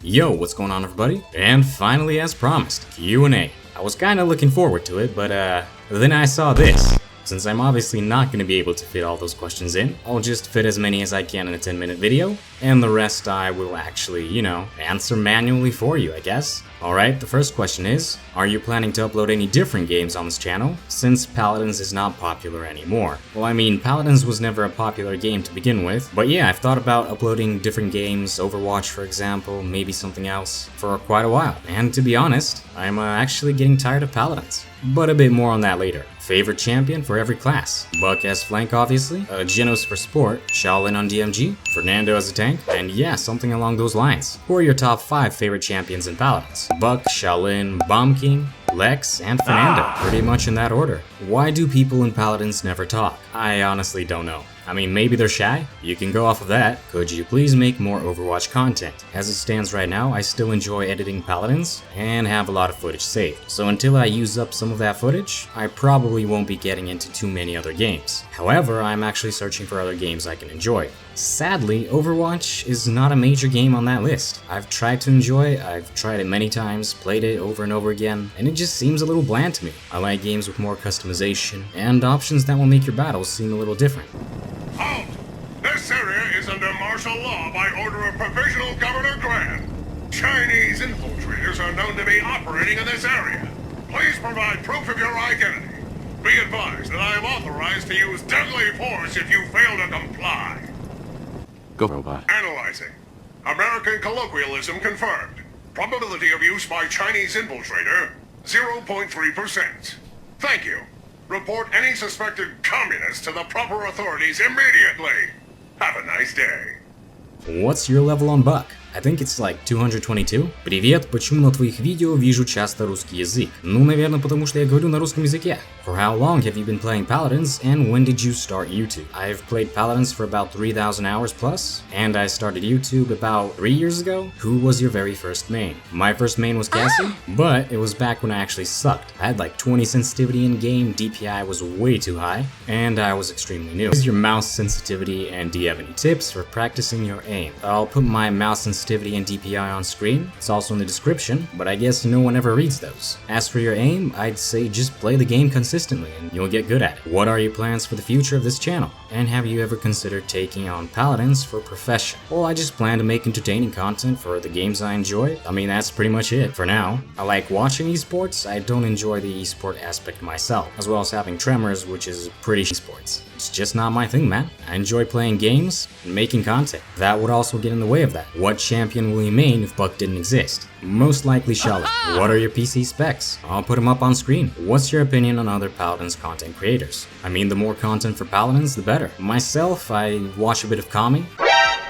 Yo, what's going on everybody? And finally, as promised, Q&A. I was kinda looking forward to it, but then I saw this. Since I'm obviously not going to be able to fit all those questions in, I'll just fit as many as I can in a 10-minute video, and the rest I will actually, answer manually for you, I guess. Alright, the first question is, are you planning to upload any different games on this channel, since Paladins is not popular anymore? Well, I mean, Paladins was never a popular game to begin with, but yeah, I've thought about uploading different games, Overwatch for example, maybe something else, for quite a while. And to be honest, I'm actually getting tired of Paladins. But a bit more on that later. Favorite champion for every class. Buck as flank obviously, Genos for support, Shaolin on DMG, Fernando as a tank, and yeah, something along those lines. Who are your top 5 favorite champions in Paladins? Buck, Shaolin, Bomb King, Lex, and Fernando, pretty much in that order. Why do people in Paladins never talk? I honestly don't know. I mean, maybe they're shy? You can go off of that. Could you please make more Overwatch content? As it stands right now, I still enjoy editing Paladins and have a lot of footage saved. So until I use up some of that footage, I probably won't be getting into too many other games. However, I'm actually searching for other games I can enjoy. Sadly, Overwatch is not a major game on that list. I've tried to enjoy it, I've tried it many times, played it over and over again, and it just seems a little bland to me. I like games with more customization and options that will make your battles seem a little different. Halt! This area is under martial law by order of Provisional Governor Grant. Chinese infiltrators are known to be operating in this area. Please provide proof of your identity. Be advised that I am authorized to use deadly force if you fail to comply. Go, robot. Analyzing. American colloquialism confirmed. Probability of use by Chinese infiltrator, 0.3%. Thank you. Report any suspected communists to the proper authorities immediately. Have a nice day. What's your level on Buck? I think it's like 222. Привет, почему на твоих видео вижу часто русский язык? Ну, наверное, потому что я говорю на русском языке. For how long have you been playing Paladins, and when did you start YouTube? I've played Paladins for about 3,000 hours plus, and I started YouTube about 3 years ago. Who was your very first main? My first main was Cassie, but it was back when I actually sucked. I had like 20 sensitivity in game, DPI was way too high, and I was extremely new. What is your mouse sensitivity, and do you have any tips for practicing your aim? I'll put my mouse sensitivity and DPI on screen. It's also in the description, but I guess no one ever reads those. As for your aim, I'd say just play the game consistently and you'll get good at it. What are your plans for the future of this channel? And have you ever considered taking on Paladins for profession? Well, I just plan to make entertaining content for the games I enjoy. I mean, that's pretty much it for now. I like watching esports. I don't enjoy the esport aspect myself, as well as having Tremors, which is pretty esports. It's just not my thing, man. I enjoy playing games and making content. That would also get in the way of that. What champion will you main if Buck didn't exist? Most likely Shaolin. What are your PC specs? I'll put them up on screen. What's your opinion on other Paladins content creators? I mean, the more content for Paladins, the better. Myself, I watch a bit of Kami.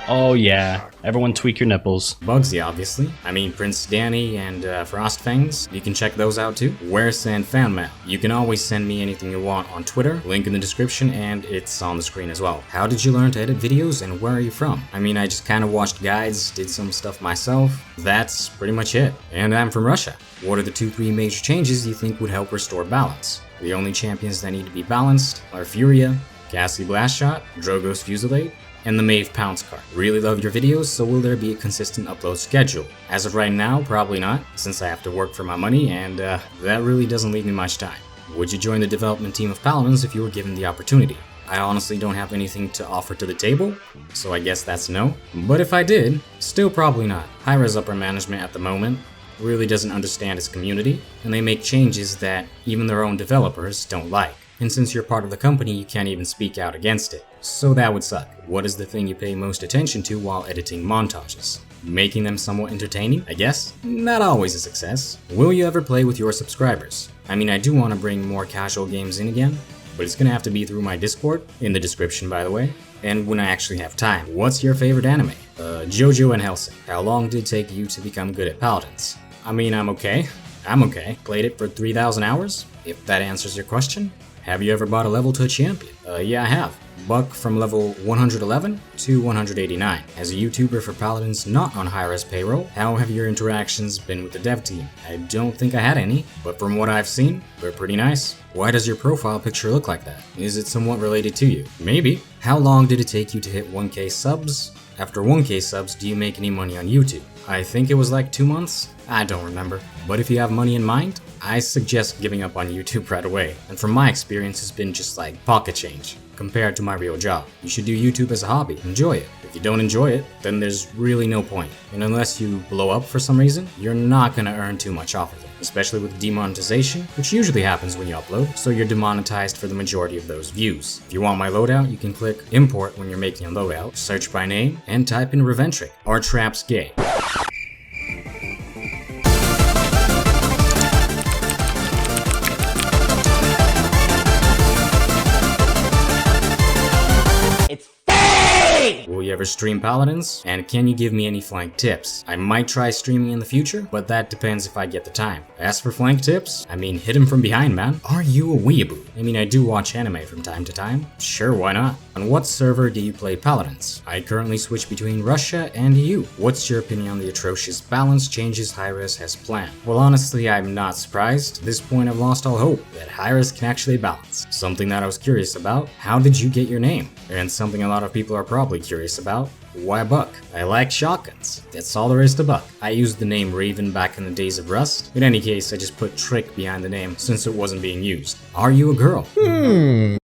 Oh yeah, everyone tweak your nipples. Bugsy, obviously. I mean, Prince Danny and Frostfangs. You can check those out too. Where's and fan mail? You can always send me anything you want on Twitter, link in the description, and it's on the screen as well. How did you learn to edit videos, and where are you from? I mean, I just kind of watched guides, did some stuff myself. That's pretty much it. And I'm from Russia. What are the 2-3 major changes you think would help restore balance? The only champions that need to be balanced are Furia, Cassie Blastshot, Drogo's Fusillade, and the Maeve Pounce card. Really love your videos, so will there be a consistent upload schedule? As of right now, probably not, since I have to work for my money, and that really doesn't leave me much time. Would you join the development team of Paladins if you were given the opportunity? I honestly don't have anything to offer to the table, so I guess that's no. But if I did, still probably not. Hi-rez upper management at the moment really doesn't understand its community, and they make changes that even their own developers don't like. And since you're part of the company, you can't even speak out against it. So that would suck. What is the thing you pay most attention to while editing montages? Making them somewhat entertaining, I guess? Not always a success. Will you ever play with your subscribers? I mean, I do want to bring more casual games in again, but it's gonna have to be through my Discord, in the description by the way, and when I actually have time. What's your favorite anime? JoJo and Hellsing. How long did it take you to become good at Paladins? I mean, I'm okay. Played it for 3,000 hours, if that answers your question. Have you ever bought a level to a champion? Yeah, I have. Buck from level 111 to 189. As a YouTuber for Paladins not on hi-rez payroll, how have your interactions been with the dev team? I don't think I had any, but from what I've seen, they're pretty nice. Why does your profile picture look like that? Is it somewhat related to you? Maybe. How long did it take you to hit 1k subs? After 1k subs, do you make any money on YouTube? I think it was like 2 months? I don't remember. But if you have money in mind, I suggest giving up on YouTube right away. And from my experience, it's been just like pocket change compared to my real job. You should do YouTube as a hobby. Enjoy it. If you don't enjoy it, then there's really no point. And unless you blow up for some reason, you're not gonna earn too much off of it. Especially with demonetization, which usually happens when you upload, so you're demonetized for the majority of those views. If you want my loadout, you can click import when you're making a loadout, search by name, and type in Raventric or Traps Gay. Will you ever stream Paladins? And can you give me any flank tips? I might try streaming in the future, but that depends if I get the time. As for flank tips, I mean, hit him from behind, man. Are you a weeaboo? I mean, I do watch anime from time to time. Sure, why not? On what server do you play Paladins? I currently switch between Russia and EU. What's your opinion on the atrocious balance changes hi-rez has planned? Well, honestly, I'm not surprised. At this point, I've lost all hope that hi-rez can actually balance. Something that I was curious about, how did you get your name? And something a lot of people are probably curious about, why Buck? I like shotguns. That's all there is to Buck. I used the name Raven back in the days of Rust. In any case, I just put Trick behind the name since it wasn't being used. Are you a girl?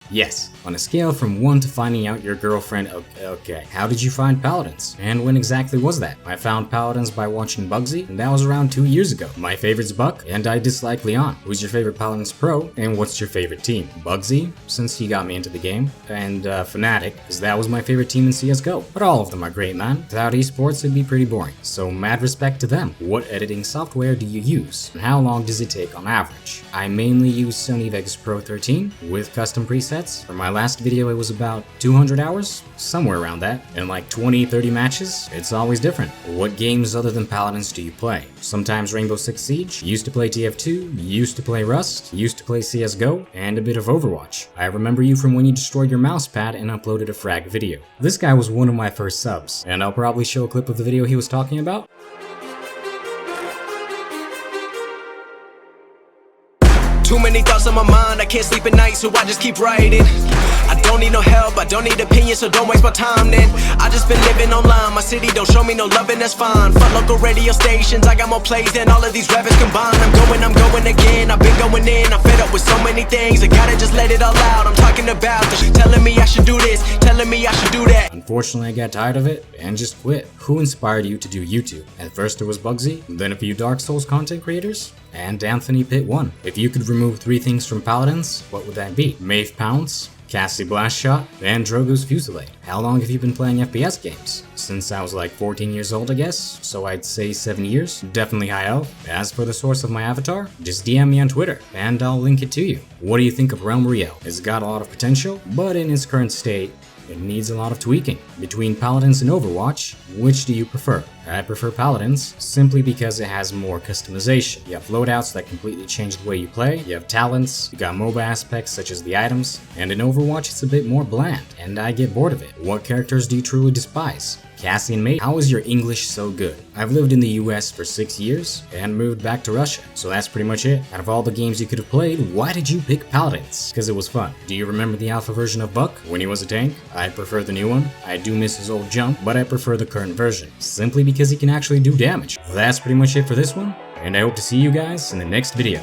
Yes. On a scale from 1 to finding out your girlfriend, okay. How did you find Paladins? And when exactly was that? I found Paladins by watching Bugsy, and that was around 2 years ago. My favorite's Buck, and I dislike Leon. Who's your favorite Paladins pro, and what's your favorite team? Bugsy, since he got me into the game, and Fnatic, because that was my favorite team in CSGO. But all of them are great, man. Without esports, it'd be pretty boring. So mad respect to them. What editing software do you use? And how long does it take on average? I mainly use Sony Vegas Pro 13 with custom presets. For my last video, it was about 200 hours, somewhere around that. And like 20-30 matches, it's always different. What games other than Paladins do you play? Sometimes Rainbow Six Siege, used to play TF2, used to play Rust, used to play CSGO, and a bit of Overwatch. I remember you from when you destroyed your mousepad and uploaded a frag video. This guy was one of my first subs, and I'll probably show a clip of the video he was talking about. Too many thoughts on my mind, I can't sleep at night, so I just keep writing. I don't need no help, I don't need opinions, so don't waste my time then. I just been living online, my city don't show me no love and that's fine. Fuck local radio stations, I got more plays than all of these rappers combined. I'm going again, I've been going in, I'm fed up with so many things. I gotta just let it all out, I'm talking about the telling me I should do this, telling me I should do that. Unfortunately, I got tired of it and just quit. Who inspired you to do YouTube? At first it was Bugsy, then a few Dark Souls content creators, and Anthony Pitt 1. If you could remove 3 things from Paladins, what would that be? Maeve Pounce, Cassie Blast Shot, and Drogo's Fusillade. How long have you been playing FPS games? Since I was like 14 years old, I guess, so I'd say 7 years. Definitely high elf. As for the source of my avatar, just DM me on Twitter, and I'll link it to you. What do you think of Realm Real? It's got a lot of potential, but in its current state, it needs a lot of tweaking. Between Paladins and Overwatch, which do you prefer? I prefer Paladins, simply because it has more customization. You have loadouts that completely change the way you play, you have talents, you got MOBA aspects such as the items, and in Overwatch it's a bit more bland, and I get bored of it. What characters do you truly despise? Cassie and Mate, how is your English so good? I've lived in the US for 6 years and moved back to Russia, so that's pretty much it. Out of all the games you could have played, why did you pick Paladins? Because it was fun. Do you remember the alpha version of Buck when he was a tank? I prefer the new one. I do miss his old jump, but I prefer the current version, simply because he can actually do damage. That's pretty much it for this one, and I hope to see you guys in the next video.